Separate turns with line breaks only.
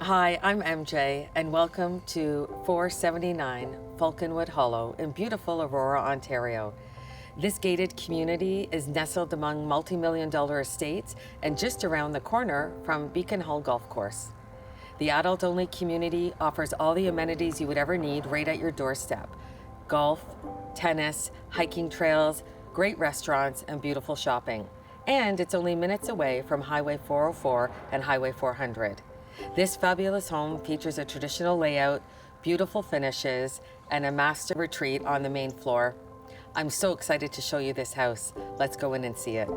Hi, I'm MJ, and welcome to 479 Falconwood Hollow in beautiful Aurora, Ontario. This gated community is nestled among multi-million dollar estates and just around the corner from Beacon Hall Golf Course. The adult-only community offers all the amenities you would ever need right at your doorstep: golf, tennis, hiking trails, great restaurants, and beautiful shopping. And it's only minutes away from Highway 404 and Highway 400. This fabulous home features a traditional layout, beautiful finishes, and a master retreat on the main floor. I'm so excited to show you this house. Let's go in and see it.